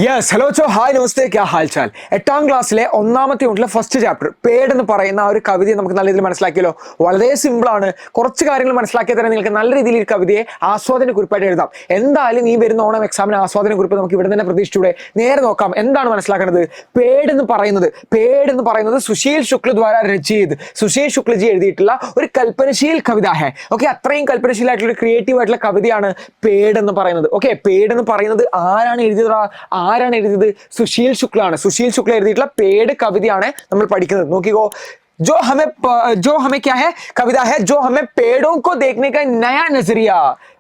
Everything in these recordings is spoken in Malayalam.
യെസ് ഹലോ ചോ ഹായ് നമസ്തേ ക്യാ ഹാൽ ചാൽ. 8ാം ക്ലാസ്സിലെ ഒന്നാമത്തെ യൂണിറ്റിലെ ഫസ്റ്റ് ചാപ്റ്റർ പേഡ് എന്ന് പറയുന്ന ആ ഒരു കവിതയെ നമുക്ക് നല്ല രീതിയിൽ മനസ്സിലാക്കിയല്ലോ. വളരെ സിമ്പിൾ ആണ്. കുറച്ച് കാര്യങ്ങൾ മനസ്സിലാക്കിയാൽ തന്നെ നിങ്ങൾക്ക് നല്ല രീതിയിൽ ഈ കവിതയെ ആസ്വാദന കുറിപ്പായിട്ട് എഴുതാം. എന്തായാലും ഈ വരുന്ന ഓണം എക്സാമിന് ആസ്വാദന കുറിപ്പ് നമുക്ക് ഇവിടെ തന്നെ പ്രതീക്ഷിച്ചൂടെ. നേരെ നോക്കാം. എന്താണ് മനസ്സിലാക്കേണ്ടത്? പേഡ് എന്ന് പറയുന്നത് സുശീൽ ശുക്ല ദ്വാര രചിത്, സുശീൽ ശുക്ലജി എഴുതിയിട്ടുള്ള ഒരു കൽപ്പനശീൽ കവിത ഹെ. ഓക്കെ, അത്രയും കൽപ്പനശീലായിട്ടുള്ള ഒരു ക്രിയേറ്റീവ് ആയിട്ടുള്ള കവിതയാണ് പേഡ് എന്ന് പറയുന്നത്. ഓക്കെ, പേഡ് എന്ന് പറയുന്നത് ആരാണ് എഴുതിയത്? സുശീൽ ശുക്ലാണ്. സുശീൽ ശുക്ല എഴുതിയിട്ടുള്ള പേഡ് കവിതയാണ് നമ്മൾ പഠിക്കുന്നത്. നോക്കിക്കോ, जो हमें क्या है कविता है जो हमें पेड़ों को देखने का नया नजरिया.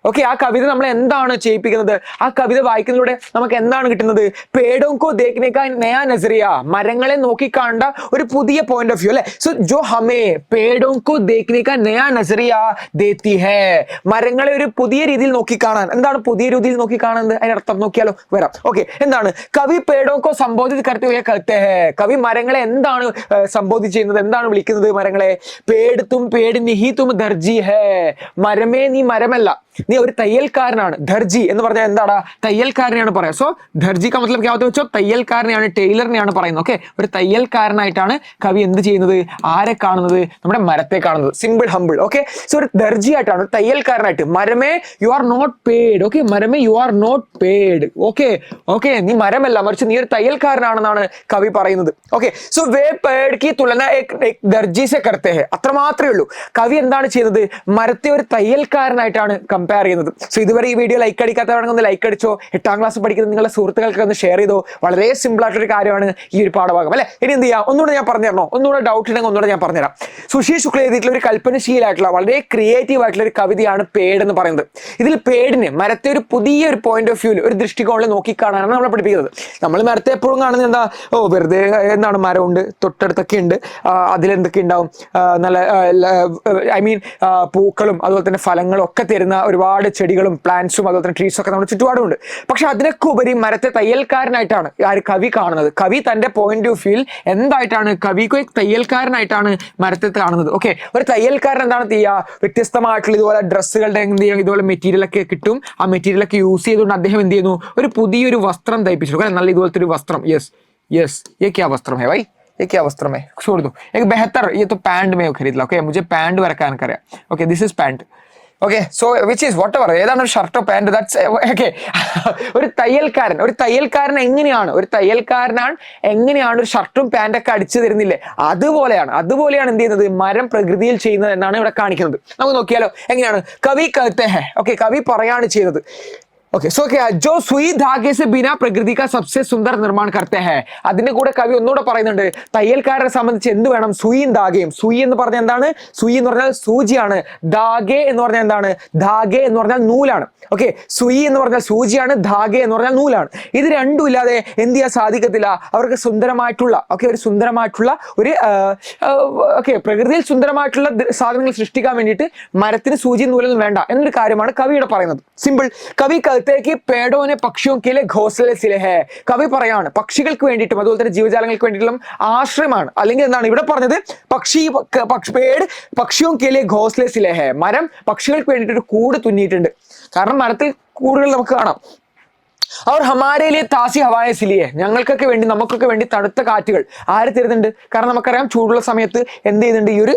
ഓക്കെ, ആ കവിത നമ്മൾ എന്താണ് ചെയ്യിപ്പിക്കുന്നത്? ആ കവിത വായിക്കുന്നതിലൂടെ നമുക്ക് എന്താണ് കിട്ടുന്നത്? പേടോं को देखने का नया नजरिया, മരങ്ങളെ നോക്കിക്കാണ്ട ഒരു പുതിയ പോയിന്റ് ഓഫ് വ്യൂ അല്ലെ. സോ जो हमें पेड़ों को देखने का नया नजरिया देती है, മരങ്ങളെ ഒരു പുതിയ രീതിയിൽ നോക്കിക്കാണാൻ. എന്താണ് പുതിയ രീതിയിൽ നോക്കിക്കാണുന്നത്? അതിന്റെ അർത്ഥം നോക്കിയാലോ, വരാം. ഓക്കെ, എന്താണ് കവി പേടോं को संबोधित करते हुए कहते हैं, കവി മരങ്ങളെ എന്താണ് സംബോധന ചെയ്യുന്നത്? എന്താണ് വിളിക്കുന്നത് മരങ്ങളെ? പേട് തും പേട് നിഹി തും ദർജി ഹേ, മരമേ നീ മരമല്ല, നീ ഒരു തയ്യൽക്കാരനാണ്. ദർജി എന്ന് പറഞ്ഞാൽ എന്താടാ? തയ്യൽക്കാരനെയാണ് പറയാ. സോ ദർജി കാ മത്ലബ് ക്യാ ഹോता है ബच्चों? തയ്യൽക്കാരനെയാണ്, ടൈലറിനെയാണ് പറയുന്നത്. ഓക്കെ, ഒരു തയ്യൽക്കാരനായിട്ടാണ് കവി എന്ത് ചെയ്യുന്നത്? ആരെ കാണുന്നത്? നമ്മുടെ മരത്തെ കാണുന്നത്. Simple humble. ഓക്കെ, സോ ഒരു ദർജി ആയിട്ടാണ്, ഒരു തയ്യൽക്കാരനായിട്ട്. മരമേ you are not paid. Okay, മരമേ you are not paid. Okay, നീ മരമല്ല, മറിച്ച് നീ ഒരു തയ്യൽക്കാരനാണെന്നാണ് കവി പറയുന്നത്. ഓക്കെ, സോ വേ പേഡ് की तुलना एक दर्जी से करते हैं. അത്ര മാത്രമേ ഉള്ളൂ. കവി എന്താണ് ചെയ്യുന്നത്? മരത്തെ ഒരു തയ്യൽക്കാരനായിട്ടാണ് കമ്പയർ ചെയ്യുന്നത്. സോ ഇതുവരെ ഈ വീഡിയോ ലൈക്ക് അടിക്കാത്തവരാണെങ്കിൽ ഒന്ന് ലൈക്ക് അടിച്ചോ. 8ാം ക്ലാസ് പഠിക്കുന്ന നിങ്ങളുടെ സുഹൃത്തുക്കൾക്ക് ഒന്ന് ഷെയർ ചെയ്തോ. വളരെ സിമ്പിൾ ആയിട്ടൊരു കാര്യമാണ് ഈ ഒരു പാഠഭാഗം അല്ലെ. ഇനി എന്ത് ചെയ്യാം? ഒന്നുകൂടെ ഞാൻ പറഞ്ഞു തരണോ? ഒന്നുകൂടെ ഡൗട്ട് ഉണ്ടെങ്കിൽ ഒന്നുകൂടെ ഞാൻ പറഞ്ഞുതരാം. സുശീൽ ശുക്ല എഴുതിയിട്ടുള്ള ഒരു കൽപ്പനശീലായിട്ടുള്ള വളരെ ക്രിയേറ്റീവ് ആയിട്ടുള്ള ഒരു കവിതയാണ് പേഡ് എന്ന് പറയുന്നത്. ഇതിൽ പേഡിന് മരത്തെ ഒരു പുതിയൊരു പോയിന്റ് ഓഫ് വ്യൂവിൽ, ഒരു ദൃഷ്ടികോണിൽ നോക്കിക്കാണാനാണ് നമ്മളെ പഠിപ്പിക്കുന്നത്. നമ്മൾ മരത്തെ എപ്പോഴും കാണുന്നത് എന്താ? വെറുതെ എന്താണ്, മരമുണ്ട്, തൊട്ടടുത്തൊക്കെ ഉണ്ട്, അതിലെന്തൊക്കെ ഉണ്ടാവും? നല്ല പൂക്കളും അതുപോലെ തന്നെ ഫലങ്ങളും ഒക്കെ തരുന്ന ഒരുപാട് ചെടികളും പ്ലാന്റ്സും അതുപോലെ തന്നെ ട്രീസും ഒക്കെ നമ്മുടെ ചുറ്റുപാടുമുണ്ട്. പക്ഷെ അതിനൊക്കെ ഉപരി മരത്തെ തയ്യൽക്കാരനായിട്ടാണ് കവി കാണുന്നത്. കവി തന്റെ പോയിന്റ് ഓഫ് വ്യൂവിൽ എന്തായിട്ടാണ്? കവിക്ക് തയ്യൽക്കാരനായിട്ടാണ് മരത്തെ കാണുന്നത്. ഓക്കെ, ഒരു തയ്യൽക്കാരൻ എന്താണ് ചെയ്യുക? വ്യത്യസ്തമായിട്ടുള്ള ഇതുപോലെ ഡ്രസ്സുകളുടെ എന്ത് ചെയ്യും, ഇതുപോലെ മെറ്റീരിയൽ ഒക്കെ കിട്ടും. ആ മെറ്റീരിയൽ ഒക്കെ യൂസ് ചെയ്തുകൊണ്ട് അദ്ദേഹം എന്ത് ചെയ്യുന്നു? ഒരു പുതിയൊരു വസ്ത്രം തയ്പ്പിച്ചു. നല്ല ഇതുപോലത്തെ ഒരു വസ്ത്രം. യെസ് ये क्या वस्त्र है भाई? ये क्या वस्त्र है? छोड़ दो, एक बेहतर, ये तो पैंट में खरीद ला. ओके, मुझे पैंट वरക്കാൻ അറിയാം. Okay, this is pant. Okay, so which is what ever, ഏതാണ് ഒരു ഷർട്ടോ പാന്റ്, ദാറ്റ്സ് ഓക്കെ. ഒരു തയ്യൽക്കാരൻ എങ്ങനെയാണ് ഒരു ഷർട്ടും പാന്റൊക്കെ അടിച്ചു തരുന്നില്ലേ? അതുപോലെയാണ് എന്ത് ചെയ്യുന്നത്? മരം പ്രകൃതിയിൽ ചെയ്യുന്നത് എന്നാണ് ഇവിടെ കാണിക്കുന്നത്. നമുക്ക് നോക്കിയാലോ എങ്ങനെയാണ്? കവി कहते हैं. ഓക്കെ, കവി പറയാണ് ചെയ്യുന്നത്. ഓക്കെ, സോ जो सुई धागे से बिना प्रकृति का सबसे सुंदर निर्माण करते हैं. അതിന്റെ കൂടെ കവി ഒന്നുകൂടെ പറയുന്നുണ്ട്, തയ്യൽക്കാരനെ സംബന്ധിച്ച് എന്ത് വേണം? സുയിയും ധാഗയും. സുയി എന്ന് പറഞ്ഞാൽ എന്താണ്? സുയി എന്ന് പറഞ്ഞാൽ സൂചിയാണ്. ധാഗെ എന്ന് പറഞ്ഞാൽ എന്താണ്? ധാഗെ എന്ന് പറഞ്ഞാൽ നൂലാണ്. ഓക്കെ, സുയി എന്ന് പറഞ്ഞാൽ സൂചിയാണ്, ധാഗെ എന്ന് പറഞ്ഞാൽ നൂലാണ്. ഇത് രണ്ടും ഇല്ലാതെ എന്ത് ചെയ്യാൻ സാധിക്കത്തില്ല? അവർക്ക് സുന്ദരമായിട്ടുള്ള ഒരു പ്രകൃതിയിൽ സുന്ദരമായിട്ടുള്ള സാധനങ്ങൾ സൃഷ്ടിക്കാൻ വേണ്ടിയിട്ട് മരത്തിന് സൂചി നൂലൊന്നും വേണ്ട എന്നൊരു കാര്യമാണ് കവിയുടെ പറയുന്നത്. സിമ്പിൾ. കവി പേടോനെ പക്ഷിയോं के लिए घोंसले सिले है. കവി പറയാണ് പക്ഷികൾക്ക് വേണ്ടിയിട്ടും അതുപോലെ തന്നെ ജീവജാലങ്ങൾക്ക് വേണ്ടിയിട്ടുള്ള ആശ്രയമാണ്. അല്ലെങ്കിൽ എന്താണ് ഇവിടെ പറഞ്ഞത്? പേട് പക്ഷിയോं के लिए घोंसले सिले है. മരം പക്ഷികൾക്ക് വേണ്ടിയിട്ട് ഒരു കൂട് തുന്നിയിട്ടുണ്ട്. കാരണം മരത്തിൽ കൂടുകൾ നമുക്ക് കാണാം. അവർ ഹമാരെ ലിയെ താസി ഹവായെ സിലിയെ, നമുക്കൊക്കെ വേണ്ടി തണുത്ത കാറ്റുകൾ ആര് തരുന്നുണ്ട്? കാരണം നമുക്കറിയാം ചൂടുള്ള സമയത്ത് എന്ത് ചെയ്യുന്നുണ്ട്? ഈ ഒരു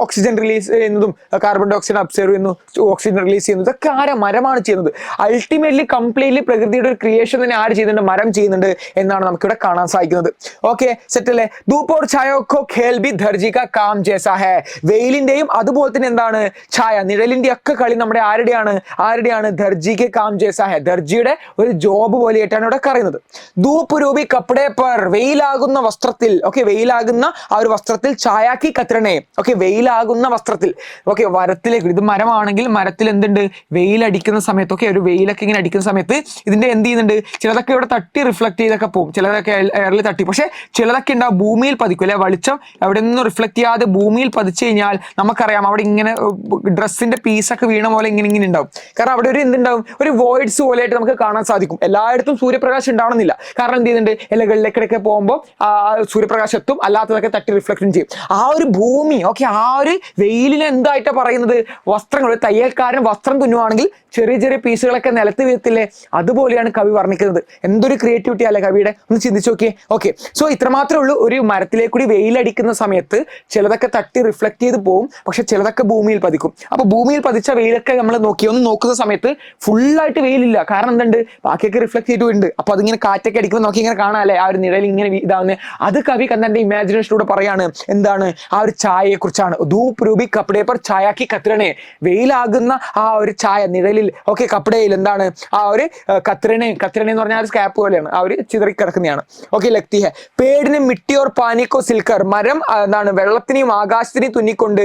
ഓക്സിജൻ റിലീസ് ചെയ്യുന്നതും കാർബൺ ഡൈ ഓക്സൈഡ് അബ്സർവ് ചെയ്യുന്നു, ഓക്സിജൻ റിലീസ് ചെയ്യുന്നു, ഇതൊക്കെ മരമാണ് ചെയ്യുന്നത്. അൾട്ടിമേറ്റ്ലി കംപ്ലീറ്റ്ലി പ്രകൃതിയുടെ ഒരു ക്രിയേഷൻ തന്നെ ആര് ചെയ്യുന്നുണ്ട്? മരം ചെയ്യുന്നുണ്ട് എന്നാണ് നമുക്കിവിടെ കാണാൻ സാധിക്കുന്നത്. ഓക്കെ, സെറ്റ് അല്ലേ? ധൂപ് ഓർ ഛായക്കോ ഖേൽ ഭി ദർജി കാ കാം ജൈസാ ഹൈ. വെയിലിന്റെയും അതുപോലെ തന്നെ എന്താണ്? ഛായ, നിഴലിന്റെ ഒക്കെ കളി നമ്മുടെ ആരുടെയാണ്? ദർജിക്ക് കാം ജൈസാ ഹൈ. ദർജിയുടെ ഒരു ജോബ് പോലെയായിട്ടാണ് ഇവിടെ പറയുന്നത്. ധൂപ് രൂപി കപ്പടെ പർ, വെയിലാകുന്ന വസ്ത്രത്തിൽ. ഓക്കെ, വെയിലാകുന്ന ആ ഒരു വസ്ത്രത്തിൽ ഛായാക്കി കത്രണേ. ഓക്കെ, വെയിലാകുന്ന വസ്ത്രത്തിൽ. ഓക്കെ, മരത്തിലേക്ക്, ഇത് മരമാണെങ്കിൽ മരത്തിൽ എന്തുണ്ട്? വെയിലടിക്കുന്ന സമയത്ത്, ഓക്കെ, ഒരു വെയിലൊക്കെ ഇങ്ങനെ അടിക്കുന്ന സമയത്ത് ഇതിന്റെ എന്ത് ചെയ്യുന്നുണ്ട്? ചിലതൊക്കെ ഇവിടെ തട്ടി റിഫ്ലക്ട് ചെയ്തൊക്കെ പോകും, ചിലതൊക്കെ എയറിൽ തട്ടി. പക്ഷെ ചിലതൊക്കെ ഉണ്ടാവും ഭൂമിയിൽ പതിക്കും അല്ലെ. വെളിച്ചം എവിടെ നിന്നും റിഫ്ലക്ട് ചെയ്യാതെ ഭൂമിയിൽ പതിച്ചു കഴിഞ്ഞാൽ നമുക്കറിയാം അവിടെ ഇങ്ങനെ ഡ്രസ്സിന്റെ പീസൊക്കെ വീണ പോലെ ഇങ്ങനെ ഉണ്ടാവും. കാരണം അവിടെ ഒരു എന്തുണ്ടാവും? ഒരു വോയിഡ്സ് പോലെയായിട്ട് നമുക്ക് കാണാൻ സാധിക്കും. എല്ലായിടത്തും സൂര്യപ്രകാശം ഉണ്ടാവണമെന്നില്ല. കാരണം എന്ത് ചെയ്യുന്നുണ്ട്, ഇലകളിലേക്കിടയ്ക്ക് പോകുമ്പോൾ സൂര്യപ്രകാശം എത്തും, അല്ലാത്തതൊക്കെ തട്ടി റിഫ്ലക്ഷൻ ചെയ്യും. ആ ഒരു ഭൂമി ഓക്കെ, ആ ഒരു വെയിലിനെ എന്തായിട്ടാണ് പറയുന്നത്, വസ്ത്രങ്ങൾ. തയ്യൽക്കാരൻ വസ്ത്രം തുന്നുവാണെങ്കിൽ ചെറിയ ചെറിയ പീസുകളൊക്കെ നിലത്ത് വീഴത്തില്ലേ, അതുപോലെയാണ് കവി വർണ്ണിക്കുന്നത്. എന്തൊരു ക്രിയേറ്റിവിറ്റി അല്ലേ കവിയുടെ, ഒന്ന് ചിന്തിച്ചു നോക്കിയേ. ഓക്കെ, സോ ഇത്രമാത്രമേ ഉള്ളൂ. ഒരു മരത്തിലേക്ക് കൂടി വെയിലടിക്കുന്ന സമയത്ത് ചിലതൊക്കെ തട്ടി റിഫ്ലക്ട് ചെയ്ത് പോകും, പക്ഷെ ചിലതൊക്കെ ഭൂമിയിൽ പതിക്കും. അപ്പൊ ഭൂമിയിൽ പതിച്ച വെയിലൊക്കെ നമ്മൾ നോക്കുന്ന സമയത്ത് ഫുള്ളായിട്ട് വെയിലില്ല. കാരണം എന്തുണ്ട്, ബാക്കിയൊക്കെ റിഫ്ലക്ട് ചെയ്തിട്ടുണ്ട്. അപ്പൊ അതിങ്ങനെ കാറ്റൊക്കെ അടിക്കുമ്പോൾ നോക്കി ഇങ്ങനെ കാണാല്ലേ ആ ഒരു നിഴൽ ഇങ്ങനെ ഇതാവുന്നത്. അത് കവി തന്റെ ഇമാജിനേഷനിലൂടെ പറയാണ്. എന്താണ്, ആ ഒരു ചായയെ കുറിച്ചാണ്. ധൂപ് രൂപി കപ്പടേ പർ ചായാക്കി കത്രനെ, വെയിലാകുന്ന ആ ഒരു ചായ നിഴലിൽ ഓക്കെ, കപ്പടയിൽ എന്താണ് ആ ഒരു കത്രനെ എന്ന് പറഞ്ഞാൽ ഒരു സ്കാപ്പ് പോലെയാണ്, ആ ഒരു ചിതറി കിടക്കുന്നതാണ്. Okay, ലക്തി he പേടിന് mitti or പാനിക്കോ Sircar, മരം എന്താണ് വെള്ളത്തിനെയും ആകാശത്തിനെയും തുന്നിക്കൊണ്ട്.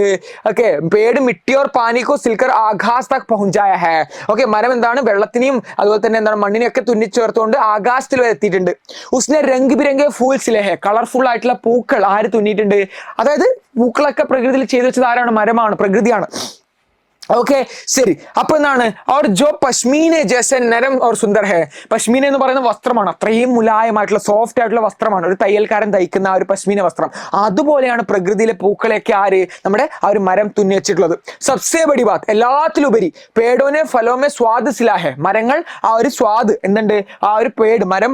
ഓക്കെ, പേട് മിട്ടി ഓർ പാനിക്കോ സിൽക്കർ ആകാശ തക് പഹുഞ്ചായ ഹെ. ഓക്കെ, മരം എന്താണ് വെള്ളത്തിനെയും അതുപോലെ തന്നെ എന്താണ് മണ്ണിനെയൊക്കെ തുന്നിച്ചേർത്തുകൊണ്ട് ആകാശത്തിൽ വരെ എത്തിയിട്ടുണ്ട്. ഉസ്നെ രംഗ് ബിരംഗെ ഫൂൽസിലെ ഹെ, കളർഫുൾ ആയിട്ടുള്ള പൂക്കൾ ആര് തുന്നിയിട്ടുണ്ട്. അതായത് പൂക്കളൊക്കെ പ്രകൃതിയിൽ ചെയ്തു വെച്ചത് ആരാണ്, മരമാണ്, പ്രകൃതിയാണ്. ഓക്കെ, ശരി. അപ്പൊ എന്താണ്, और जो पश्मीने जैसे नरम और सुंदर है, പശ്മീന എന്ന് പറയുന്ന വസ്ത്രമാണ്, അത്രയും മുലായമായിട്ടുള്ള സോഫ്റ്റ് ആയിട്ടുള്ള വസ്ത്രമാണ് ഒരു തയ്യൽക്കാരൻ തയ്ക്കുന്ന ആ ഒരു പശ്മീന വസ്ത്രം. അതുപോലെയാണ് പ്രകൃതിയിലെ പൂക്കളെയൊക്കെ ആര്, നമ്മുടെ ആ ഒരു മരം തുന്നി വെച്ചിട്ടുള്ളത്. സബ്സേ ബഡി ബാത്ത്, എല്ലാത്തിലുപരി പേടോനെ ഫലോമെ സ്വാദ് സിലാഹെ, മരങ്ങൾ ആ ഒരു സ്വാദ് എന്തുണ്ട്, ആ ഒരു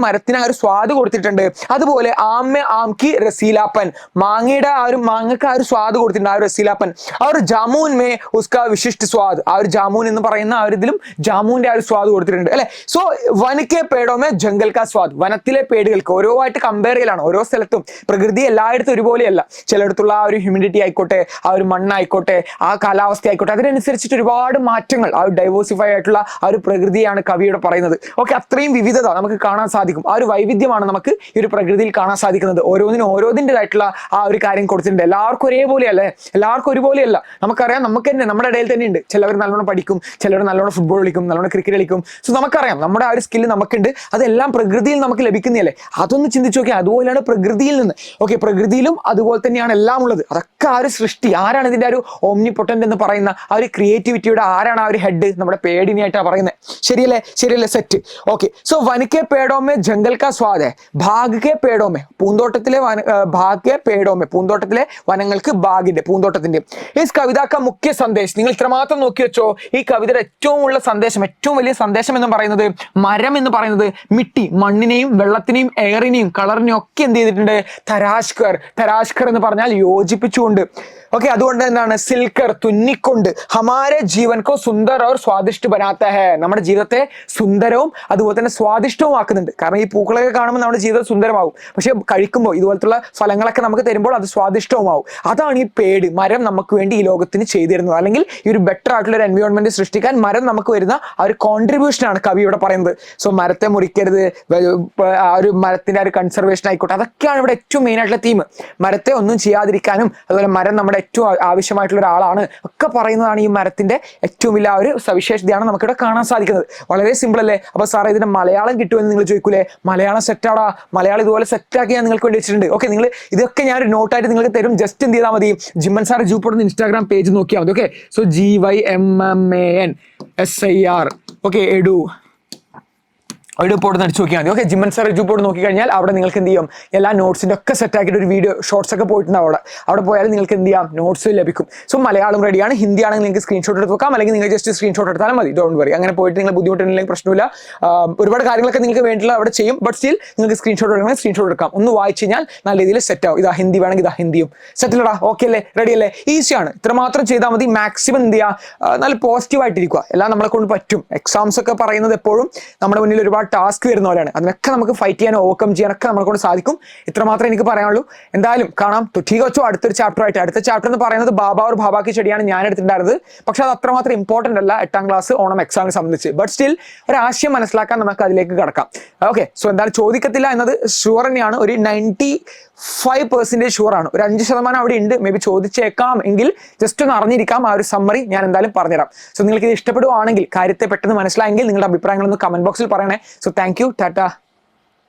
മരത്തിന് ആ ഒരു സ്വാദ് കൊടുത്തിട്ടുണ്ട്. അതുപോലെ ആമ്മ ആംകി റസീലാപ്പൻ, മാങ്ങയുടെ ആ ഒരു മാങ്ങക്ക് ആ ഒരു സ്വാദ് കൊടുത്തിട്ടുണ്ട്, ആ ഒരു റസീലാപ്പൻ. ആ ഒരു ജാമൂൻ മേ ഉസ്കാ വിശിഷ്ട സ്വാദ്, ആ ഒരു ജാമൂൻ എന്ന് പറയുന്ന ആ ഒരു ഇതിലും ജാമൂന്റെ ആ ഒരു സ്വാദ് കൊടുത്തിട്ടുണ്ട് അല്ലെ. സോ വനക്കെ പേടോമേ ജംഗൽ കാ സ്വാദ്, വനത്തിലെ പേടുകൾക്ക് ഓരോ ആയിട്ട് കമ്പയർ ചെയ്യലാണ്. ഓരോ സ്ഥലത്തും പ്രകൃതി എല്ലായിടത്തും ഒരുപോലെയല്ല. ചിലയിടത്തുള്ള ആ ഒരു ഹ്യൂമിഡിറ്റി ആയിക്കോട്ടെ, ആ ഒരു മണ്ണായിക്കോട്ടെ, ആ കാലാവസ്ഥ ആയിക്കോട്ടെ, അതിനനുസരിച്ചിട്ട് ഒരുപാട് മാറ്റങ്ങൾ, ആ ഒരു ഡൈവേഴ്സിഫൈ ആയിട്ടുള്ള ആ ഒരു പ്രകൃതിയാണ് കവിയുടെ പറയുന്നത്. ഓക്കെ, അത്രയും വിവിധത നമുക്ക് കാണാൻ സാധിക്കും. ആ ഒരു വൈവിധ്യമാണ് നമുക്ക് ഈ ഒരു പ്രകൃതിയിൽ കാണാൻ സാധിക്കുന്നത്. ഓരോന്നിനും ഓരോതിൻ്റെതായിട്ടുള്ള ആ ഒരു കാര്യം കൊടുത്തിട്ടുണ്ട്. എല്ലാവർക്കും ഒരേപോലെയല്ലേ, എല്ലാവർക്കും ഒരുപോലെയല്ല. നമുക്കറിയാം, നമുക്ക് തന്നെ നമ്മുടെ ഇടയിൽ തന്നെ ഉണ്ട്. ചിലവർ നല്ലോണം പഠിക്കും, ചിലവർ നല്ലോണം ഫുട്ബോൾ കളിക്കും, നല്ലോണം ക്രിക്കറ്റ് കളിക്കും. സോ നമുക്കറിയാം നമ്മുടെ ആ ഒരു സ്കില്ല് നമുക്കുണ്ട്. അതെല്ലാം പ്രകൃതിയിൽ നമുക്ക് ലഭിക്കുന്നതല്ലേ. അതൊന്ന് ചിന്തിച്ചു നോക്കിയാൽ അതുപോലെയാണ് പ്രകൃതിയിൽ നിന്ന്. ഓക്കെ, പ്രകൃതിയിലും അതുപോലെ തന്നെയാണ് എല്ലാം ഉള്ളത്. അതൊക്കെ ആ ഒരു സൃഷ്ടി. ആരാണ് ഇതിന്റെ ഒരു ഓംനിപൊട്ടന്റ് എന്ന് പറയുന്ന ആ ഒരു ക്രിയേറ്റിവിറ്റിയുടെ ആരാണ് ആ ഒരു ഹെഡ്, നമ്മുടെ പേടിനെയായിട്ടാണ് പറയുന്നത്. ശരിയല്ലേ, സെറ്റ്. ഓക്കെ, സോ വനക്കെ പേടോമേ ജംഗൽ കാ സ്വാദ്, ഭാഗ് കെ പേടോമേ, പൂന്തോട്ടത്തിലെ ഭാഗ് കെ പേടോമേ, പൂന്തോട്ടത്തിലെ വനങ്ങൾക്ക് ഭാഗിന്റെ, പൂന്തോട്ടത്തിന്റെ. ഈ കവിത കാ മുഖ്യ സന്ദേശം, നിങ്ങൾ ഇത്രമാത്രം നോക്കി വെച്ചോ. ഈ കവിതയുടെ ഏറ്റവും വലിയ സന്ദേശം എന്ന് പറയുന്നത്, മരം എന്ന് പറയുന്നത് മിട്ടി, മണ്ണിനെയും വെള്ളത്തിനെയും എയറിനെയും കളറിനെയും ഒക്കെ എന്ത് ചെയ്തിട്ടുണ്ട്, തരാഷ്കർ എന്ന് പറഞ്ഞാൽ യോജിപ്പിച്ചുകൊണ്ട്. ഓക്കെ, അതുകൊണ്ട് എന്താണ്, സിൽക്കർ തുന്നിക്കൊണ്ട്, ഹമാരെ ജീവൻ കോ സുന്ദർ ഓർ സ്വാദിഷ്ട ബനാത്ത ഹെ, നമ്മുടെ ജീവിതത്തെ സുന്ദരവും അതുപോലെ തന്നെ സ്വാദിഷ്ടവും ആക്കുന്നുണ്ട്. കാരണം ഈ പൂക്കളൊക്കെ കാണുമ്പോൾ നമ്മുടെ ജീവിതം സുന്ദരമാവും, പക്ഷെ കഴിക്കുമ്പോൾ ഇതുപോലത്തുള്ള ഫലങ്ങളൊക്കെ നമുക്ക് തരുമ്പോൾ അത് സ്വാദിഷ്ടവുമാവും. അതാണ് ഈ പേട്, മരം നമുക്ക് വേണ്ടി ഈ ലോകത്തിന് ചെയ്തു തരുന്നത്. അല്ലെങ്കിൽ ഈ ഒരു ബെറ്റർ ആയിട്ടുള്ള ഒരു എൻവയോൺമെന്റ് സൃഷ്ടിക്കാൻ മരം നമുക്ക് വരുന്ന ആ ഒരു കോൺട്രിബ്യൂഷനാണ് കവി ഇവിടെ പറയുന്നത്. സോ മരത്തെ മുറിക്കരുത്, ആ ഒരു മരത്തിന്റെ ആ ഒരു കൺസർവേഷൻ ആയിക്കോട്ടെ, അതൊക്കെയാണ് ഇവിടെ ഏറ്റവും മെയിൻ ആയിട്ടുള്ള തീം. മരത്തെ ഒന്നും ചെയ്യാതിരിക്കാനും അതുപോലെ മരം നമ്മുടെ ഏറ്റവും ആവശ്യമായിട്ടുള്ള ഒരാളാണ് ഒക്കെ പറയുന്നതാണ് ഈ മരത്തിന്റെ ഏറ്റവും വലിയ ആ ഒരു സവിശേഷതയാണ് നമുക്കിവിടെ കാണാൻ സാധിക്കുന്നത്. വളരെ സിമ്പിൾ അല്ലേ. അപ്പൊ സാറേ ഇതിന്റെ മലയാളം കിട്ടുമെന്ന് നിങ്ങൾ ചോദിക്കൂലേ, മലയാളം സെറ്റാടാ, മലയാളം ഇതുപോലെ സെറ്റാക്കി ഞാൻ നിങ്ങൾക്ക് വേണ്ടി വെച്ചിട്ടുണ്ട്. ഓക്കെ, നിങ്ങൾ ഇതൊക്കെ ഞാൻ ഒരു നോട്ടായിട്ട് നിങ്ങൾക്ക് തരും. ജസ്റ്റ് എന്ത് ചെയ്താൽ മതി, ജിമ്മൻ സാർ ജൂപ്പോട് ഇൻസ്റ്റാഗ്രാം പേജ് നോക്കിയാൽ മതി. Okay, so GYMMANSIR okay pot അടിച്ചു നോക്കിയാൽ മതി. ഓക്കെ, ജിമ്മൻ സാർ പോട്ട് നോക്കി കഴിഞ്ഞാൽ അവിടെ നിങ്ങൾക്ക് എന്ത് ചെയ്യും, എല്ലാ നോട്ട്സിന്റെ ഒക്കെ സെറ്റ് ആക്കിയിട്ട് ഒരു വീഡിയോ ഷോർട്സ് ഒക്കെ പോയിട്ടുണ്ടാവും. അവിടെ പോയാൽ നിങ്ങൾക്ക് എന്ത് ചെയ്യാം, നോട്ട്സ് ലഭിക്കും. സോ മലയാളം റെഡിയാണ്, ഹിന്ദി ആണെങ്കിൽ നിങ്ങൾക്ക് സ്ക്രീൻഷോട്ട് എടുത്ത് വെക്കാം, അല്ലെങ്കിൽ നിങ്ങൾ ജസ്റ്റ് സ്ക്രീൻഷോട്ട് എടുത്താലും മതി. ഡോണ്ട് വറി, അങ്ങനെ പോയിട്ട് നിങ്ങൾ ബുദ്ധിമുട്ടുണ്ടെങ്കിൽ പ്രശ്നമില്ല. ഒരുപാട് കാര്യങ്ങളൊക്കെ നിങ്ങൾക്ക് വേണ്ടിയുള്ള അവിടെ ചെയ്യും. ബട്ട് സ്റ്റിൽ നിങ്ങൾക്ക് സ്ക്രീൻഷോട്ട് എടുക്കണമെങ്കിൽ സ്ക്രീൻഷോട്ട് എടുക്കാം. ഒന്ന് വായിച്ചു കഴിഞ്ഞാൽ നല്ല രീതിയിൽ സെറ്റ് ആവും. ഇതാ ഹിന്ദി വേണമെങ്കിൽ ഇതാ ഹിന്ദിയും സെറ്റിലടാ. ഓക്കെ അല്ലേ, റെഡി അല്ലേ, ഈസിയാണ്. ഇത്രമാത്രം ചെയ്താൽ മതി. മാക്സിമം എന്ത് ചെയ്യുക, നല്ല പോസിറ്റീവ് ആയിട്ടിരിക്കുക. എല്ലാം നമ്മളെ കൊണ്ട് പറ്റും. എക്സാംസ് ഒക്കെ പറയുന്നത് എപ്പോഴും നമ്മുടെ മുന്നിൽ ഒരുപാട് ടാസ്ക് വരുന്ന പോലെയാണ്. അതിനൊക്കെ നമുക്ക് ഫൈറ്റ് ചെയ്യാനോ ഓവർകം ചെയ്യാനൊക്കെ നമ്മളെ കൊണ്ട് സാധിക്കും. ഇത്രമാത്രം എനിക്ക് പറയാനുള്ളൂ. എന്തായാലും കാണാം. ഠീക്ക് വെച്ചോ, അടുത്തൊരു ചാപ്റ്റർ ആയിട്ട്. അടുത്ത ചാപ്റ്റർ എന്ന് പറയുന്നത് ബാബ और ബാബാക്കി ചെടിയാണ് ഞാൻ എടുത്തിട്ടുണ്ടായിരുന്നത്. പക്ഷെ അത് അത്രമാത്രം ഇമ്പോർട്ടന്റ് അല്ല 8ാം ക്ലാസ് ഓണം എക്സാമിനെ സംബന്ധിച്ച്. ബട്ട് സ്റ്റിൽ ഒരു ആശയം മനസ്സിലാക്കാൻ നമുക്ക് അതിലേക്ക് കടക്കാം. ഓക്കെ, സോ എന്തായാലും ചോദിക്കത്തില്ല എന്നത് ഷുവർ തന്നെയാണ്. ഒരു 95% ഷുവറാണ്. ഒരു 5% അവിടെ ഉണ്ട്. മേ ബി ചോദിച്ചേക്കാം എങ്കിൽ ജസ്റ്റ് ഒന്ന് അറിഞ്ഞിരിക്കാം. ആ ഒരു സമ്മറി ഞാൻ എന്തായാലും പറഞ്ഞുതരാം. സോ നിങ്ങൾക്ക് ഇത് ഇഷ്ടപ്പെടുവാണെങ്കിൽ, കാര്യത്തെ പെട്ടെന്ന് മനസ്സിലായെങ്കിൽ നിങ്ങളുടെ അഭിപ്രായങ്ങളൊന്ന് കമന്റ് ബോക്സിൽ പറയണേ. So thank you, Tata.